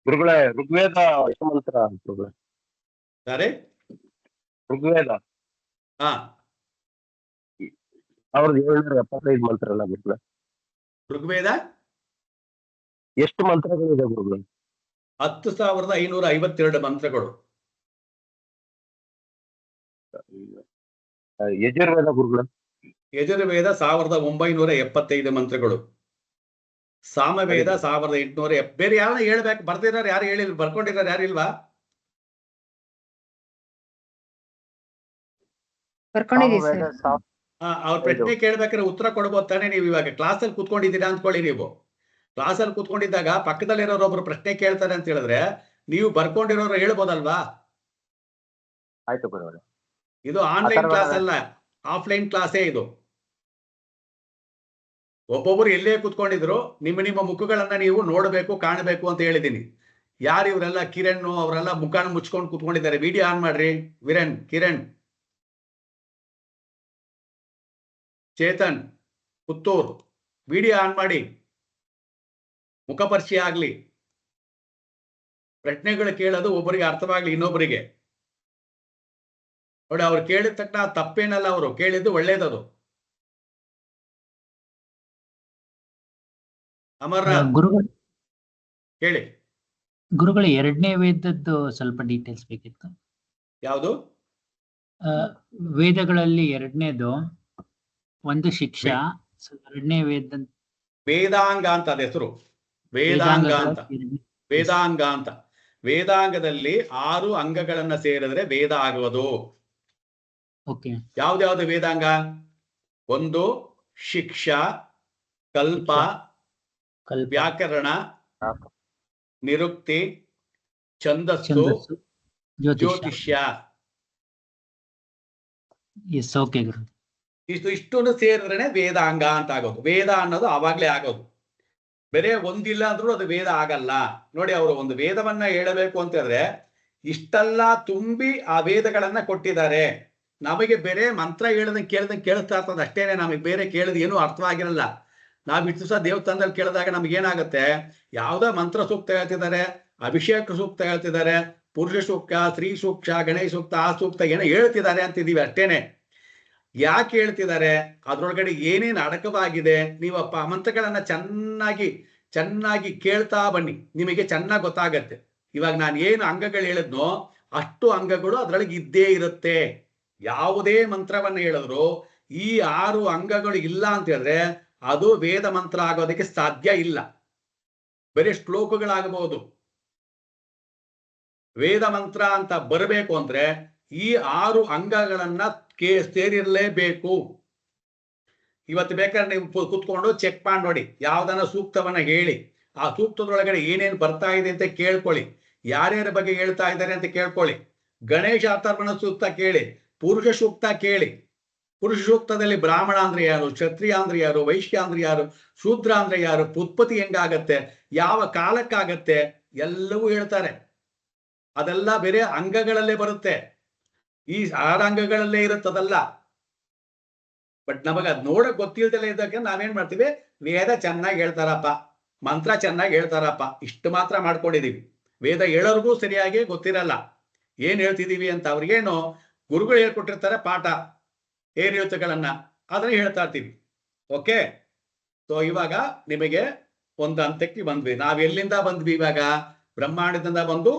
ಗುರುಗಳೇ ಋಗ್ವೇದ ಎಷ್ಟು ಮಂತ್ರ ಗುರುಗಳೇ? ಸರಿ, ಋಗ್ವೇದ ಹಾ 1775 ಮಂತ್ರ ಅಲ್ಲ ಗುರುಗಳೇ? ಋಗ್ವೇದ ಎಷ್ಟು ಮಂತ್ರಗಳಿದೆ ಗುರುಗಳೇ? 10,552 ಮಂತ್ರಗಳು. ಯಜುರ್ವೇದ ಗುರುಗಳೇ? ಯಜುರ್ವೇದ 1975 ಮಂತ್ರಗಳು. ಸಾಮವೇದ 1800. ಬೇರೆ ಯಾರನ್ನ ಹೇಳ್ಬೇಕು? ಬರ್ದಿರೋರು ಯಾರು ಹೇಳಿಲ್ಲ? ಬರ್ಕೊಂಡಿರೋರು ಯಾರು ಇಲ್ವಾ? ಅವ್ರ ಪ್ರಶ್ನೆ ಕೇಳ್ಬೇಕಾದ್ರೆ ಉತ್ತರ ಕೊಡ್ಬೋದು ತಾನೇ. ನೀವು ಇವಾಗ ಕ್ಲಾಸಲ್ಲಿ ಕೂತ್ಕೊಂಡಿದ್ದೀರಾ ಅಂದ್ಕೊಳ್ಳಿ. ನೀವು ಕ್ಲಾಸಲ್ಲಿ ಕೂತ್ಕೊಂಡಿದ್ದಾಗ ಪಕ್ಕದಲ್ಲಿರೋರು ಒಬ್ರು ಪ್ರಶ್ನೆ ಕೇಳ್ತಾರೆ ಅಂತ ಹೇಳಿದ್ರೆ ನೀವು ಬರ್ಕೊಂಡಿರೋರು ಹೇಳ್ಬೋದಲ್ವಾ? ಆಯ್ತು ಗುರುಗಳೇ. ಇದು ಆನ್ಲೈನ್ ಕ್ಲಾಸ್ ಅಲ್ಲ, ಆಫ್ಲೈನ್ ಕ್ಲಾಸೇ ಇದು. ಒಬ್ಬೊಬ್ರು ಎಲ್ಲೇ ಕೂತ್ಕೊಂಡಿದ್ರು ನಿಮ್ಮ ಮುಖಗಳನ್ನ ನೀವು ನೋಡಬೇಕು, ಕಾಣಬೇಕು ಅಂತ ಹೇಳಿದೀನಿ. ಯಾರು ಇವರೆಲ್ಲ? ಕಿರಣ್ ಅವರೆಲ್ಲ ಮುಖಾನ ಮುಚ್ಕೊಂಡು ಕೂತ್ಕೊಂಡಿದ್ದಾರೆ. ವಿಡಿಯೋ ಆನ್ ಮಾಡ್ರಿ. ಕಿರಣ್, ಚೇತನ್, ಪುತ್ತೂರ್, ವಿಡಿಯೋ ಆನ್ ಮಾಡಿ. ಮುಖ ಪರಿಚಯ ಆಗ್ಲಿ. ಪ್ರಶ್ನೆಗಳು ಕೇಳೋದು ಒಬ್ಬರಿಗೆ ಅರ್ಥವಾಗ್ಲಿ ಇನ್ನೊಬ್ಬರಿಗೆ. ನೋಡಿ, ಅವ್ರು ಕೇಳಿದ ತಕ್ಷಣ ತಪ್ಪೇನಲ್ಲ, ಅವರು ಕೇಳಿದ್ದು ಒಳ್ಳೇದದು. ಅಮರ್ನಾಥ್ ಗುರುಗಳು ಹೇಳಿ. ಗುರುಗಳು, ಎರಡನೇ ವೇದದ್ದು ಸ್ವಲ್ಪ ಡೀಟೇಲ್ಸ್ ಬೇಕಿತ್ತು. ಯಾವುದು? ವೇದಗಳಲ್ಲಿ ಎರಡನೇದು ಒಂದು ಶಿಕ್ಷಾ, ಎರಡನೇ ವೇದಾಂಗ ಅಂತ ಅದ ಹೆಸರು. ವೇದಾಂಗ ಅಂತ. ವೇದಾಂಗದಲ್ಲಿ 6 ಅಂಗಗಳನ್ನ ಸೇರಿದ್ರೆ ವೇದ ಆಗುವುದು. ಯಾವ್ದ್ಯಾವ್ದು ವೇದಾಂಗ? ಒಂದು ಶಿಕ್ಷಾ, ಕಲ್ಪ, ವ್ಯಾಕರಣ, ನಿರುಕ್ತಿ, ಛಂದಸ್ಸು, ಜ್ಯೋತಿಷ್ಯ. ಇಷ್ಟನ್ನು ಸೇರಿದ್ರೆ ವೇದಾಂಗ ಅಂತ ಆಗೋದು. ವೇದ ಅನ್ನೋದು ಆವಾಗ್ಲೇ ಆಗೋದು. ಬೇರೆ ಒಂದಿಲ್ಲ ಅಂದ್ರೂ ಅದು ವೇದ ಆಗಲ್ಲ. ನೋಡಿ, ಅವರು ಒಂದು ವೇದವನ್ನ ಹೇಳಬೇಕು ಅಂತ ಹೇಳಿದ್ರೆ ಇಷ್ಟೆಲ್ಲ ತುಂಬಿ ಆ ವೇದಗಳನ್ನ ಕೊಟ್ಟಿದ್ದಾರೆ. ನಮಗೆ ಬೇರೆ ಮಂತ್ರ ಕೇಳ್ದಂಗೆ ಕೇಳಿಸ್ತಾ ಇರ್ತದೆ ಅಷ್ಟೇನೆ. ನಮಗೆ ಬೇರೆ ಕೇಳಿದ ಏನೂ ಅರ್ಥವಾಗಿರಲ್ಲ. ನಾವು ಇಷ್ಟು ಸಹ ದೇವಸ್ಥಾನದಲ್ಲಿ ಕೇಳಿದಾಗ ನಮಗೇನಾಗುತ್ತೆ, ಯಾವುದೋ ಮಂತ್ರ ಸೂಕ್ತ ಹೇಳ್ತಿದ್ದಾರೆ, ಅಭಿಷೇಕ ಸೂಕ್ತ ಹೇಳ್ತಿದ್ದಾರೆ, ಪುರುಷ ಸೂಕ್ತ, ಸ್ತ್ರೀ ಸೂಕ್ತ, ಗಣೇಶ ಸೂಕ್ತ, ಆ ಸೂಕ್ತ ಏನೋ ಹೇಳ್ತಿದ್ದಾರೆ ಅಂತಿದೀವಿ ಅಷ್ಟೇನೆ. ಯಾಕೆ ಹೇಳ್ತಿದ್ದಾರೆ, ಅದ್ರೊಳಗಡೆ ಏನೇನು ಅಡಕವಾಗಿದೆ, ನೀವು ಮಂತ್ರಗಳನ್ನ ಚೆನ್ನಾಗಿ ಕೇಳ್ತಾ ಬನ್ನಿ, ನಿಮಗೆ ಚೆನ್ನಾಗಿ ಗೊತ್ತಾಗತ್ತೆ. ಇವಾಗ ನಾನು ಏನು ಅಂಗಗಳು ಹೇಳಿದ್ನೋ ಅಷ್ಟು ಅಂಗಗಳು ಅದರೊಳಗೆ ಇದ್ದೇ ಇರುತ್ತೆ. ಯಾವುದೇ ಮಂತ್ರವನ್ನ ಹೇಳಿದ್ರು ಈ 6 ಅಂಗಗಳು ಇಲ್ಲ ಅಂತ ಹೇಳಿದ್ರೆ ಅದು ವೇದ ಮಂತ್ರ ಆಗೋದಕ್ಕೆ ಸಾಧ್ಯ ಇಲ್ಲ. ಬರೀ ಶ್ಲೋಕಗಳಾಗಬಹುದು. ವೇದ ಮಂತ್ರ ಅಂತ ಬರಬೇಕು ಅಂದ್ರೆ ಈ 6 ಅಂಗಗಳನ್ನ ಸೇರಿರಲೇಬೇಕು. ಇವತ್ತು ಬೇಕಾದ್ರೆ ನೀವು ಕೂತ್ಕೊಂಡು ಚೆಕ್ ಮಾಡಿ ನೋಡಿ, ಯಾವ್ದನ್ನ ಸೂಕ್ತವನ್ನ ಹೇಳಿ, ಆ ಸೂಕ್ತದೊಳಗಡೆ ಏನೇನು ಬರ್ತಾ ಇದೆ ಅಂತ ಕೇಳ್ಕೊಳ್ಳಿ, ಯಾರ್ಯಾರ ಬಗ್ಗೆ ಹೇಳ್ತಾ ಇದ್ದಾರೆ ಅಂತ ಕೇಳ್ಕೊಳ್ಳಿ. ಗಣೇಶ ಅಥರ್ವಣ ಸೂಕ್ತ ಕೇಳಿ, ಪುರುಷ ಸೂಕ್ತ ಕೇಳಿ. ಪುರುಷ ಸೂಕ್ತದಲ್ಲಿ ಬ್ರಾಹ್ಮಣ ಅಂದ್ರೆ ಯಾರು, ಕ್ಷತ್ರಿಯ ಅಂದ್ರೆ ಯಾರು, ವೈಶ್ಯ ಅಂದ್ರೆ ಯಾರು, ಶೂದ್ರ ಅಂದ್ರೆ ಯಾರು, ಉತ್ಪತ್ತಿ ಹೆಂಗಾಗತ್ತೆ, ಯಾವ ಕಾಲಕ್ಕಾಗತ್ತೆ, ಎಲ್ಲವೂ ಹೇಳ್ತಾರೆ. ಅದೆಲ್ಲ ಬೇರೆ ಅಂಗಗಳಲ್ಲೇ ಬರುತ್ತೆ. ಈ 6 ಅಂಗಗಳಲ್ಲೇ ಇರುತ್ತದಲ್ಲ. ಬಟ್ ನಮಗ ಅದ್ ನೋಡಕ್ ಗೊತ್ತಿಲ್ದಲೇ ಇದ್ದಕ್ಕೆ ನಾವೇನ್ ಮಾಡ್ತೀವಿ, ವೇದ ಚೆನ್ನಾಗಿ ಹೇಳ್ತಾರಪ್ಪ, ಮಂತ್ರ ಚೆನ್ನಾಗಿ ಹೇಳ್ತಾರಪ್ಪ, ಇಷ್ಟು ಮಾತ್ರ ಮಾಡ್ಕೊಂಡಿದೀವಿ. ವೇದ ಹೇಳೋರ್ಗೂ ಸರಿಯಾಗಿ ಗೊತ್ತಿರಲ್ಲ ಏನ್ ಹೇಳ್ತಿದೀವಿ ಅಂತ. ಅವ್ರಿಗೇನು ಗುರುಗಳು ಹೇಳ್ಕೊಟ್ಟಿರ್ತಾರೆ ಪಾಠ, ಏರಿಯುತ್ತಗಳನ್ನ, ಅದನ್ನ ಹೇಳ್ತಾ ಇರ್ತೀವಿ. ಓಕೆ, ಸೊ ಇವಾಗ ನಿಮಗೆ ಒಂದು ಹಂತಕ್ಕೆ ಬಂದ್ವಿ. ನಾವ್ ಎಲ್ಲಿಂದ ಬಂದ್ವಿ? ಇವಾಗ ಬ್ರಹ್ಮಾಂಡದಿಂದ ಬಂದು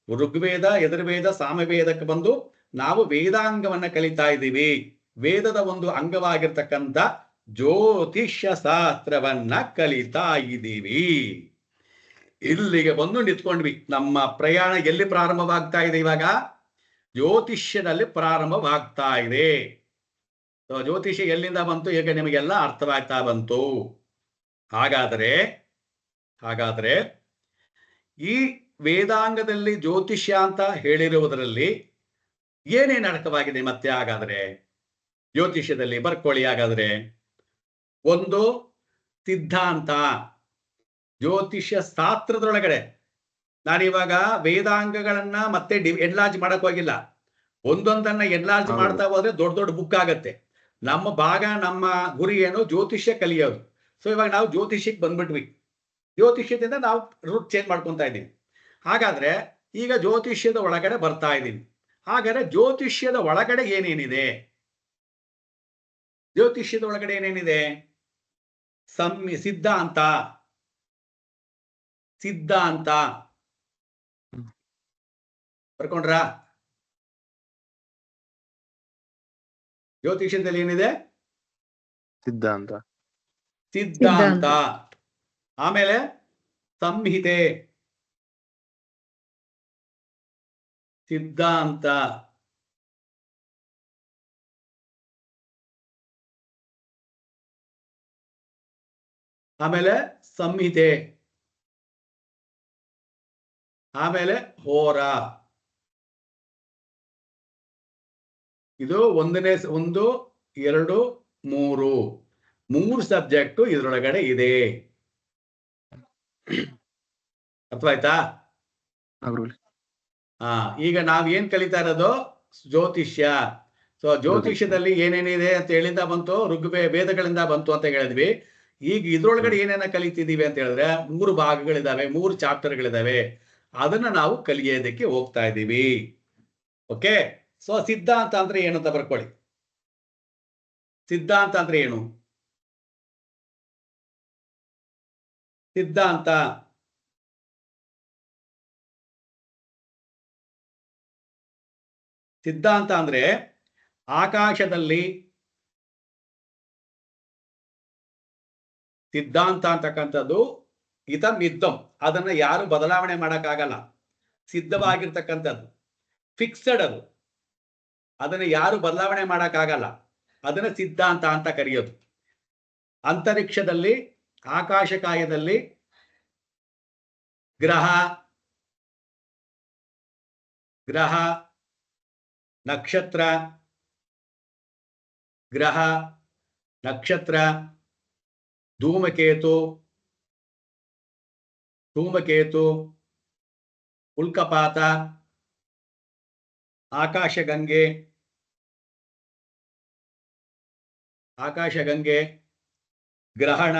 ಋಗ್ವೇದ, ಯಜುರ್ವೇದ, ಸಾಮವೇದಕ್ಕೆ ಬಂದು ನಾವು ವೇದಾಂಗವನ್ನ ಕಲಿತಾ ಇದ್ದೀವಿ. ವೇದದ ಒಂದು ಅಂಗವಾಗಿರ್ತಕ್ಕಂಥ ಜ್ಯೋತಿಷ್ಯ ಶಾಸ್ತ್ರವನ್ನ ಕಲಿತಾ ಇದ್ದೀವಿ. ಇಲ್ಲಿಗೆ ಬಂದು ನಿಂತ್ಕೊಂಡ್ವಿ. ನಮ್ಮ ಪ್ರಯಾಣ ಎಲ್ಲಿ ಪ್ರಾರಂಭವಾಗ್ತಾ ಇದೆ? ಇವಾಗ ಜ್ಯೋತಿಷ್ಯದಲ್ಲಿ ಪ್ರಾರಂಭವಾಗ್ತಾ ಇದೆ. ಜ್ಯೋತಿಷ್ಯ ಎಲ್ಲಿಂದ ಬಂತು? ಈಗ ನಿಮಗೆಲ್ಲ ಅರ್ಥವಾಗ್ತಾ ಬಂತು. ಹಾಗಾದರೆ ಈ ವೇದಾಂಗದಲ್ಲಿ ಜ್ಯೋತಿಷ್ಯ ಅಂತ ಹೇಳಿರುವುದರಲ್ಲಿ ಏನೇನು ಅಡಕವಾಗಿದೆ ಮತ್ತೆ? ಹಾಗಾದ್ರೆ ಜ್ಯೋತಿಷ್ಯದಲ್ಲಿ ಬರ್ಕೊಳ್ಳಿ. ಹಾಗಾದ್ರೆ ಒಂದು ಸಿದ್ಧಾಂತ, ಜ್ಯೋತಿಷ್ಯ ಶಾಸ್ತ್ರದೊಳಗಡೆ ನಾನಿವಾಗ ವೇದಾಂಗಗಳನ್ನ ಮತ್ತೆ ಎನ್ಲಾರ್ಜ್ ಮಾಡಕ್ ಹೋಗಿಲ್ಲ. ಒಂದೊಂದನ್ನ ಎನ್ಲಾರ್ಜ್ ಮಾಡ್ತಾ ಹೋದ್ರೆ ದೊಡ್ಡ ದೊಡ್ಡ ಬುಕ್ ಆಗತ್ತೆ. ನಮ್ಮ ಭಾಗ, ನಮ್ಮ ಗುರಿ ಏನು? ಜ್ಯೋತಿಷ್ಯ ಕಲಿಯೋದು. ಸೊ ಇವಾಗ ನಾವು ಜ್ಯೋತಿಷ್ಯಕ್ಕೆ ಬಂದ್ಬಿಟ್ವಿ. ಜ್ಯೋತಿಷ್ಯದಿಂದ ನಾವು ರೂಟ್ ಚೇಂಜ್ ಮಾಡ್ಕೊತಾ ಇದ್ದೀವಿ. ಹಾಗಾದ್ರೆ ಈಗ ಜ್ಯೋತಿಷ್ಯದ ಒಳಗಡೆ ಬರ್ತಾ ಇದ್ದೀನಿ. ಹಾಗಾದ್ರೆ ಜ್ಯೋತಿಷ್ಯದ ಒಳಗಡೆ ಏನೇನಿದೆ? ಜ್ಯೋತಿಷ್ಯದ ಒಳಗಡೆ ಏನೇನಿದೆ? ಸಿದ್ಧಾಂತ. ಸಿದ್ಧಾಂತ ಬರ್ಕೊಂಡ್ರಾ? ಜ್ಯೋತಿಷ್ಯದಲ್ಲಿ ಏನಿದೆ? ಸಿದ್ಧಾಂತ. ಸಿದ್ಧಾಂತ. ಆಮೇಲೆ ಸಂಹಿತೆ. ಸಿದ್ಧಾಂತ. ಆಮೇಲೆ ಸಂಹಿತೆ. ಆಮೇಲೆ ಹೋರ. ಇದು 1, 2, 3 ಸಬ್ಜೆಕ್ಟ್ ಇದ್ರೊಳಗಡೆ ಇದೆ. ಅರ್ಥವಾಯ್ತಾ? ಈಗ ನಾವ್ ಏನ್ ಕಲಿತಾ ಇರೋದು? ಜ್ಯೋತಿಷ್ಯ. ಸೊ ಜ್ಯೋತಿಷ್ಯದಲ್ಲಿ ಏನೇನಿದೆ ಅಂತ ಹೇಳಿಂದ ಬಂತು, ವೇದಗಳಿಂದ ಬಂತು ಅಂತ ಹೇಳಿದ್ವಿ. ಈಗ ಇದ್ರೊಳಗಡೆ ಏನೇನ ಕಲಿತಿದೀವಿ ಅಂತ ಹೇಳಿದ್ರೆ 3 ಭಾಗಗಳಿದಾವೆ, 3 ಚಾಪ್ಟರ್ಗಳಿದಾವೆ. ಅದನ್ನ ನಾವು ಕಲಿಯೋದಕ್ಕೆ ಹೋಗ್ತಾ ಇದ್ದೀವಿ. ಓಕೆ. ಸೊ ಸಿದ್ಧಾಂತ ಅಂದ್ರೆ ಏನು ಅಂತ ಬರ್ಕೊಳ್ಳಿ. ಸಿದ್ಧಾಂತ ಅಂದ್ರೆ ಏನು? ಸಿದ್ಧಾಂತ ಸಿದ್ಧಾಂತ ಅಂದ್ರೆ ಆಕಾಶದಲ್ಲಿ ಸಿದ್ಧಾಂತ ಅಂತಕ್ಕಂಥದ್ದು ಇತಂ ಇದ್ದಂ, ಅದನ್ನ ಯಾರು ಬದಲಾವಣೆ ಮಾಡಕ್ಕಾಗಲ್ಲ. ಸಿದ್ಧವಾಗಿರ್ತಕ್ಕಂಥದ್ದು, ಫಿಕ್ಸಡ್ ಅದು, ಅದನ್ನ ಯಾರು ಬದಲಾವಣೆ ಮಾಡಕ್ಕಾಗಲ್ಲ. ಅದನ್ನ ಸಿದ್ಧಾಂತ ಅಂತ ಕರೆಯೋದು. ಅಂತರಿಕ್ಷದಲ್ಲಿ, ಆಕಾಶಕಾಯದಲ್ಲಿ ಗ್ರಹ ನಕ್ಷತ್ರ, ಗ್ರಹ ನಕ್ಷತ್ರ, ಧೂಮಕೇತು, ಉಲ್ಕಪಾತ, ಆಕಾಶಗಂಗೆ, ಗ್ರಹಣ,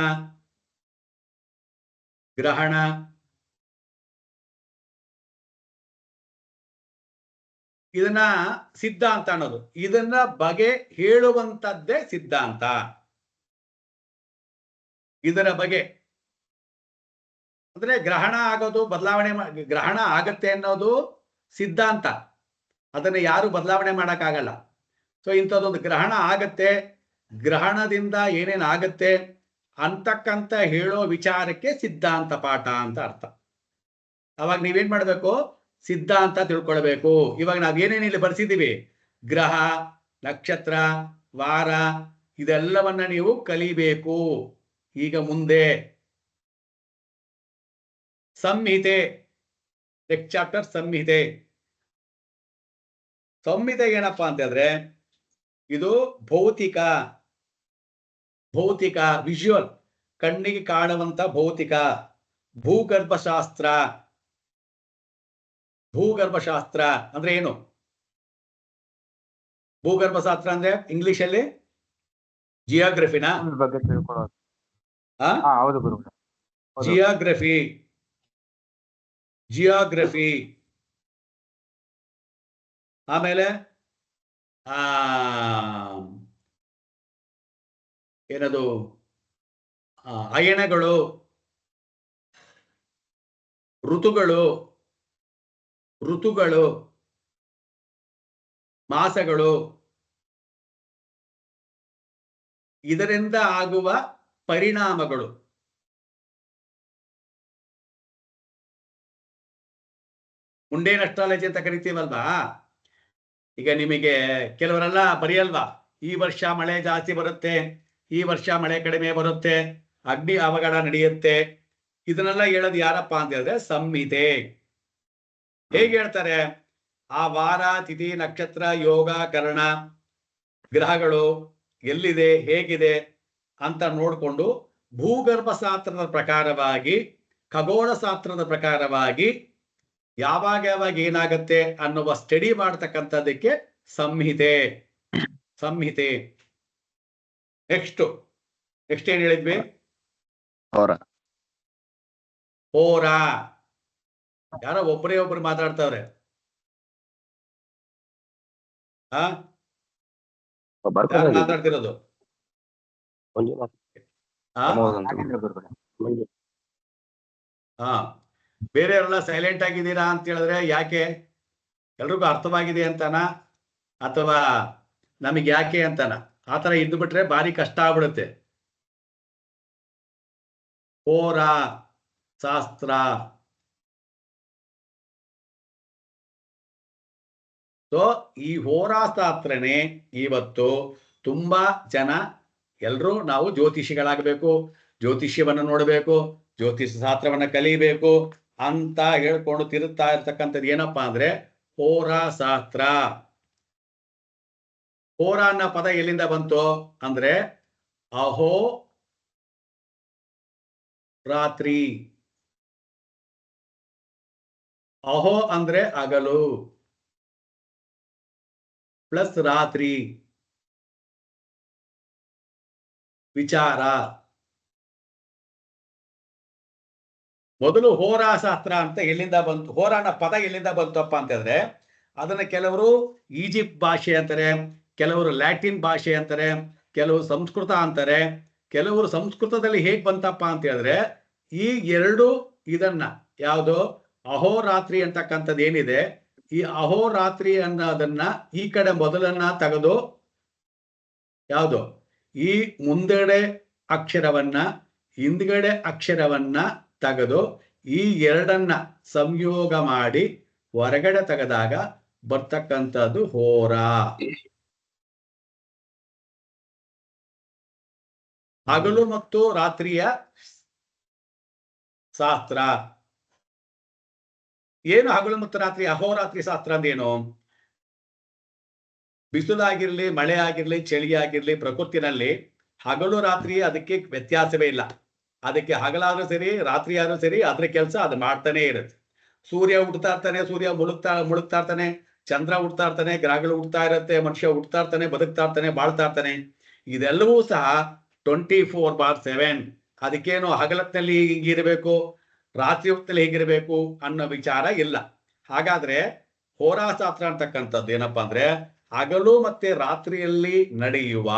ಇದನ್ನ ಸಿದ್ಧಾಂತ ಅನ್ನೋದು. ಇದನ್ನ ಬಗೆ ಹೇಳುವಂತದ್ದೇ ಸಿದ್ಧಾಂತ. ಇದರ ಬಗೆ ಅಂದ್ರೆ ಗ್ರಹಣ ಆಗೋದು, ಬದಲಾವಣೆ ಗ್ರಹಣ ಆಗತ್ತೆ ಅನ್ನೋದು ಸಿದ್ಧಾಂತ. ಅದನ್ನ ಯಾರು ಬದಲಾವಣೆ ಮಾಡಕ್ಕಾಗಲ್ಲ. ಸೊ ಇಂಥದ್ದೊಂದು ಗ್ರಹಣ ಆಗತ್ತೆ, ಗ್ರಹಣದಿಂದ ಏನೇನು ಆಗತ್ತೆ ಅಂತಕ್ಕಂತ ಹೇಳೋ ವಿಚಾರಕ್ಕೆ ಸಿದ್ಧಾಂತ ಪಾಠ ಅಂತ ಅರ್ಥ. ಅವಾಗ ನೀವೇನ್ ಮಾಡ್ಬೇಕು? ಸಿದ್ಧಾಂತ ತಿಳ್ಕೊಳ್ಬೇಕು. ಇವಾಗ ನಾವೇನೇನು ಇಲ್ಲಿ ಬರ್ಸಿದ್ದೀವಿ, ಗ್ರಹ, ನಕ್ಷತ್ರ, ವಾರ, ಇದೆಲ್ಲವನ್ನ ನೀವು ಕಲಿಬೇಕು. ಈಗ ಮುಂದೆ ಸಂಹಿತೆ, ನೆಕ್ಸ್ಟ್ ಚಾಪ್ಟರ್ ಸಂಹಿತೆ. ಸಂಹಿತೆ ಏನಪ್ಪಾ ಅಂತಂದ್ರೆ, ಇದು ಭೌತಿಕ, ವಿಜುವಲ್, ಕಣ್ಣಿಗೆ ಕಾಣುವಂತ ಭೌತಿಕ, ಭೂಗರ್ಭಶಾಸ್ತ್ರ ಅಂದ್ರೆ ಏನು? ಭೂಗರ್ಭಶಾಸ್ತ್ರ ಅಂದ್ರೆ ಇಂಗ್ಲಿಷ್ ಅಲ್ಲಿ ಜಿಯೋಗ್ರಫಿನಾ? ಬಗ್ಗೆ ತಿಳ್ಕೊಳ್ಳೋದು. ಹೌದು ಗುರು. ಜಿಯೋಗ್ರಫಿ. ಆಮೇಲೆ ಏನದು, ಅಯನಗಳು, ಋತುಗಳು, ಮಾಸಗಳು, ಇದರಿಂದ ಆಗುವ ಪರಿಣಾಮಗಳು. ಮುಂಡೇನ್ ಅಸ್ಟ್ರಾಲಜಿ ಅಂತ ಕರಿತೀವಲ್ವಾ. ಈಗ ನಿಮಗೆ ಕೆಲವರೆಲ್ಲ ಬರೆಯಲ್ವಾ, ಈ ವರ್ಷ ಮಳೆ ಜಾಸ್ತಿ ಬರುತ್ತೆ, ಈ ವರ್ಷ ಮಳೆ ಕಡಿಮೆ ಬರುತ್ತೆ, ಅಗ್ನಿ ಅವಘಡ ನಡೆಯುತ್ತೆ. ಇದನ್ನೆಲ್ಲ ಹೇಳೋದು ಯಾರಪ್ಪ ಅಂತ ಹೇಳಿದ್ರೆ ಸಂಹಿತೆ. ಹೇಗೆ ಹೇಳ್ತಾರೆ? ಆ ವಾರ, ತಿಥಿ, ನಕ್ಷತ್ರ, ಯೋಗ, ಕರ್ಣ, ಗ್ರಹಗಳು ಎಲ್ಲಿದೆ, ಹೇಗಿದೆ ಅಂತ ನೋಡಿಕೊಂಡು ಭೂಗರ್ಭಶಾಸ್ತ್ರದ ಪ್ರಕಾರವಾಗಿ, ಖಗೋಳ ಶಾಸ್ತ್ರದ ಪ್ರಕಾರವಾಗಿ ಯಾವಾಗ ಏನಾಗತ್ತೆ ಅನ್ನುವ ಸ್ಟಡಿ ಮಾಡ್ತಕ್ಕಂಥದ್ದಕ್ಕೆ ಸಂಹಿತೆ. ನೆಕ್ಸ್ಟ್ ಏನ್ ಹೇಳಿದ್ವಿ? ಹೋರ. ಯಾರೋ ಒಬ್ಬರೇ ಒಬ್ರು ಮಾತಾಡ್ತಾವ್ರೆ. ಯಾರು ಮಾತಾಡ್ತಿರೋದು? ಬೇರೆಯವರೆಲ್ಲ ಸೈಲೆಂಟ್ ಆಗಿದ್ದೀರಾ ಅಂತ ಹೇಳಿದ್ರೆ ಯಾಕೆ? ಎಲ್ರಿಗೂ ಅರ್ಥವಾಗಿದೆ ಅಂತಾನ ಅಥವಾ ನಮಗೆ ಯಾಕೆ ಅಂತಾನ? ಆತರ ಇದ್ದು ಬಿಟ್ರೆ ಭಾರಿ ಕಷ್ಟ ಆಗ್ಬಿಡುತ್ತೆ. ಹೋರಾ ಶಾಸ್ತ್ರ, ಸೊ ಈ ಹೋರಾಶಾಸ್ತ್ರನೇ ಇವತ್ತು ತುಂಬಾ ಜನ ಎಲ್ರೂ ನಾವು ಜ್ಯೋತಿಷಿಗಳಾಗಬೇಕು, ಜ್ಯೋತಿಷ್ಯವನ್ನ ನೋಡಬೇಕು, ಜ್ಯೋತಿಷ ಶಾಸ್ತ್ರವನ್ನ ಕಲಿಬೇಕು ಅಂತ ಹೇಳ್ಕೊಂಡು ತಿರುತ್ತಾ ಇರ್ತಕ್ಕಂಥದ್ದು ಏನಪ್ಪಾ ಅಂದ್ರೆ ಹೋರಾಶಾಸ್ತ್ರ. ಹೋರ ಅನ್ನೋ ಪದ ಎಲ್ಲಿಂದ ಬಂತು ಅಂದ್ರೆ ಅಹೋ ರಾತ್ರಿ. ಅಹೋ ಅಂದ್ರೆ ಹಗಲು ಪ್ಲಸ್ ರಾತ್ರಿ ವಿಚಾರ. ಮೊದಲು ಹೋರಾಶಾಸ್ತ್ರ ಅಂತ ಎಲ್ಲಿಂದ ಬಂತು? ಹೋರಾನ ಪದ ಎಲ್ಲಿಂದ ಬಂತಪ್ಪ ಅಂತಂದ್ರೆ ಅದನ್ನ ಕೆಲವರು ಈಜಿಪ್ಟ್ ಭಾಷೆ ಅಂತಾರೆ, ಕೆಲವರು ಲ್ಯಾಟಿನ್ ಭಾಷೆ ಅಂತಾರೆ, ಕೆಲವರು ಸಂಸ್ಕೃತ ಅಂತಾರೆ. ಕೆಲವರು ಸಂಸ್ಕೃತದಲ್ಲಿ ಹೇಗ್ ಬಂತಪ್ಪ ಅಂತ ಹೇಳಿದ್ರೆ ಈ ಎರಡು ಇದನ್ನ ಯಾವುದು ಅಹೋರಾತ್ರಿ ಅಂತಕ್ಕಂಥದ್ದು ಏನಿದೆ, ಈ ಅಹೋರಾತ್ರಿ ಅನ್ನೋದನ್ನ ಈ ಕಡೆ ಮೊದಲನ್ನ ತೆಗೆದು ಯಾವುದು ಈ ಮುಂದೆಡೆ ಅಕ್ಷರವನ್ನ ಹಿಂದ್ಗಡೆ ಅಕ್ಷರವನ್ನ ತೆಗೆದು ಈ ಎರಡನ್ನ ಸಂಯೋಗ ಮಾಡಿ ಹೊರಗಡೆ ತೆಗೆದಾಗ ಬರ್ತಕ್ಕಂಥದ್ದು ಹೋರ. ಹಗಲು ಮತ್ತು ರಾತ್ರಿಯ ಶಾಸ್ತ್ರ ಏನು? ಹಗಲು ಮತ್ತು ರಾತ್ರಿ ಅಹೋರಾತ್ರಿ ಶಾಸ್ತ್ರ ಅಂದೇನು? ಬಿಸಿಲಾಗಿರ್ಲಿ, ಮಳೆ ಆಗಿರ್ಲಿ, ಚಳಿ ಆಗಿರ್ಲಿ, ಪ್ರಕೃತಿನಲ್ಲಿ ಹಗಲು ರಾತ್ರಿ ಅದಕ್ಕೆ ವ್ಯತ್ಯಾಸವೇ ಇಲ್ಲ. ಅದಕ್ಕೆ ಹಗಲಾದ್ರೂ ಸರಿ, ರಾತ್ರಿ ಆದ್ರೂ ಸರಿ, ಅದ್ರ ಕೆಲಸ ಅದು ಮಾಡ್ತಾನೆ ಇರುತ್ತೆ. ಸೂರ್ಯ ಹುಡ್ತಾ ಇರ್ತಾನೆ, ಸೂರ್ಯ ಮುಳುಗ್ತಾ ಇರ್ತಾನೆ, ಚಂದ್ರ ಹುಡ್ತಾ ಇರ್ತಾನೆ, ಗ್ರಹಗಳು ಹುಡ್ತಾ ಇರುತ್ತೆ, ಮನುಷ್ಯ ಹುಡ್ತಾ ಇರ್ತಾನೆ, ಬದುಕ್ತಾ ಇರ್ತಾನೆ, ಬಾಳ್ತಾ ಇರ್ತಾನೆ. ಇದೆಲ್ಲವೂ ಸಹ 24/7. ಅದಕ್ಕೇನು ಹಗಲತ್ನಲ್ಲಿ ಹಿಂಗಿರ್ಬೇಕು, ರಾತ್ರಿ ಹೊತ್ತಲ್ಲಿ ಹೇಗಿರ್ಬೇಕು ಅನ್ನೋ ವಿಚಾರ ಇಲ್ಲ. ಹಾಗಾದ್ರೆ ಹೋರಾಶಾಸ್ತ್ರ ಅಂತಕ್ಕಂಥದ್ದು ಏನಪ್ಪಾ ಅಂದ್ರೆ ಹಗಲು ಮತ್ತೆ ರಾತ್ರಿಯಲ್ಲಿ ನಡೆಯುವ,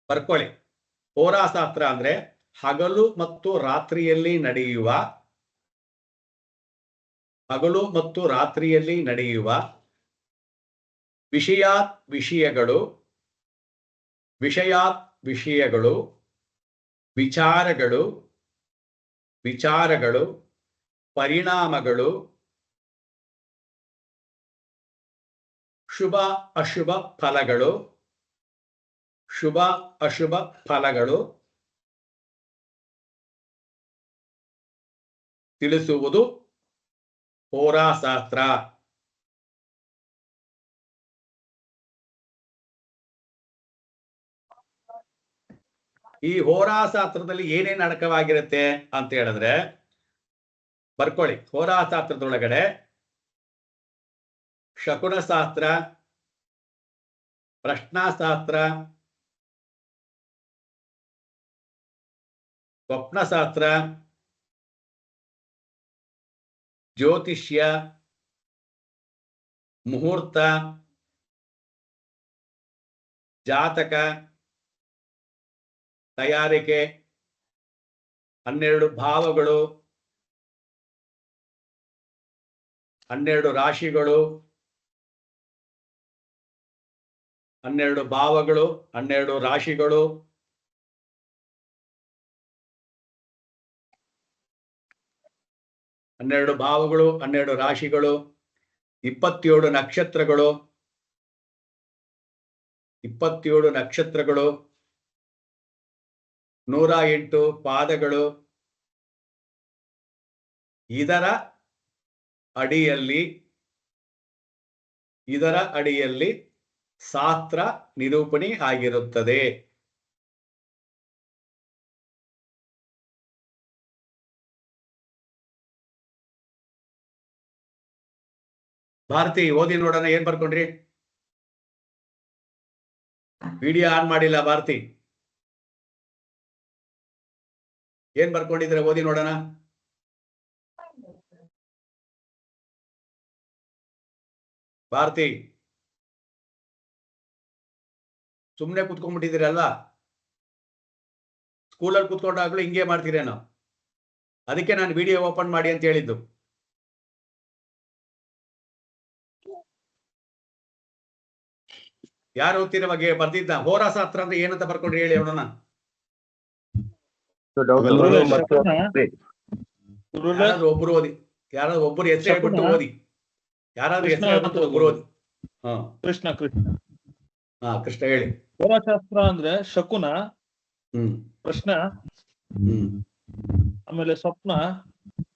ಬರ್ಕೊಳ್ಳಿ, ಹೋರಾಶಾಸ್ತ್ರ ಅಂದ್ರೆ ಹಗಲು ಮತ್ತು ರಾತ್ರಿಯಲ್ಲಿ ನಡೆಯುವ, ಹಗಲು ಮತ್ತು ರಾತ್ರಿಯಲ್ಲಿ ನಡೆಯುವ ವಿಷಯಗಳು, ವಿಚಾರಗಳು, ಪರಿಣಾಮಗಳು, ಶುಭ ಅಶುಭ ಫಲಗಳು ತಿಳಿಸುವುದು ಹೋರಾಶಾಸ್ತ್ರ. ಈ ಹೋರಾಶಾಸ್ತ್ರದಲ್ಲಿ ಏನೇನು ಅಡಕವಾಗಿರುತ್ತೆ ಅಂತ ಹೇಳಿದ್ರೆ ಬರ್ಕೊಳ್ಳಿ. ಹೋರಾಶಾಸ್ತ್ರದೊಳಗಡೆ ಶಕುನಶಾಸ್ತ್ರ, ಪ್ರಶ್ನಾಶಾಸ್ತ್ರ, ಸ್ವಪ್ನಶಾಸ್ತ್ರ, ಜ್ಯೋತಿಷ್ಯ, ಮುಹೂರ್ತ, ಜಾತಕ ತಯಾರಿಕೆ, 12 ಭಾವಗಳು, 12 ರಾಶಿಗಳು, 12 ಭಾವಗಳು, 12 ರಾಶಿಗಳು, 12 ಭಾವಗಳು, 12 ರಾಶಿಗಳು, 27 ನಕ್ಷತ್ರಗಳು, 108 ಪಾದಗಳು. ಇದರ ಅಡಿಯಲ್ಲಿ ಶಾಸ್ತ್ರ ನಿರೂಪಣೆ ಆಗಿರುತ್ತದೆ. ಭಾರತಿ ಓದಿ ನೋಡೋಣ, ಏನ್ ಬರ್ಕೊಂಡ್ರಿ? ವಿಡಿಯೋ ಆನ್ ಮಾಡಿಲ್ಲ ಭಾರತಿ, ಏನ್ ಬರ್ಕೊಂಡಿದ್ರೆ ಓದಿ ನೋಡೋಣ. ಭಾರತಿ ಸುಮ್ನೆ ಕುತ್ಕೊಂಡ್ಬಿಟ್ಟಿದ್ದೀರಲ್ಲ, ಸ್ಕೂಲಲ್ಲಿ ಕುತ್ಕೊಂಡಾಗ್ಲೂ ಹಿಂಗೆ ಮಾಡ್ತೀರೇನೋ, ಅದಕ್ಕೆ ನಾನು ವಿಡಿಯೋ ಓಪನ್ ಮಾಡಿ ಅಂತ ಹೇಳಿದ್ದು. ಯಾರು ಓದ್ತಿರೋ ಬಗ್ಗೆ ಬರ್ದಿದ್ದ ಹೋರಾಶಾಸ್ತ್ರ ಅಂದ್ರೆ ಏನಂತ ಬರ್ಕೊಂಡ್ರಿ ಹೇಳಿ ಅವನನ್ನ. ಯಾರಾದ್ರೂ ಒಬ್ರು ಓದಿ, ಯಾರಾದ್ರೂ ಒಬ್ಬರು ಹೆಸರು ಹೇಳ್ಬಿಟ್ಟು ಓದಿ, ಯಾರಾದ್ರೂ ಹೆಸರು ಹೇಳ್ಬಿಟ್ಟು ಒಬ್ರು ಓದಿ. ಕೃಷ್ಣ ಕೃಷ್ಣ ಕೃಷ್ಣ ಹೇಳಿ. ಹೋರಾಶಾಸ್ತ್ರ ಅಂದ್ರೆ ಶಕುನ, ಪ್ರಶ್ನ, ಹ್ಮ್ ಆಮೇಲೆ ಸ್ವಪ್ನ,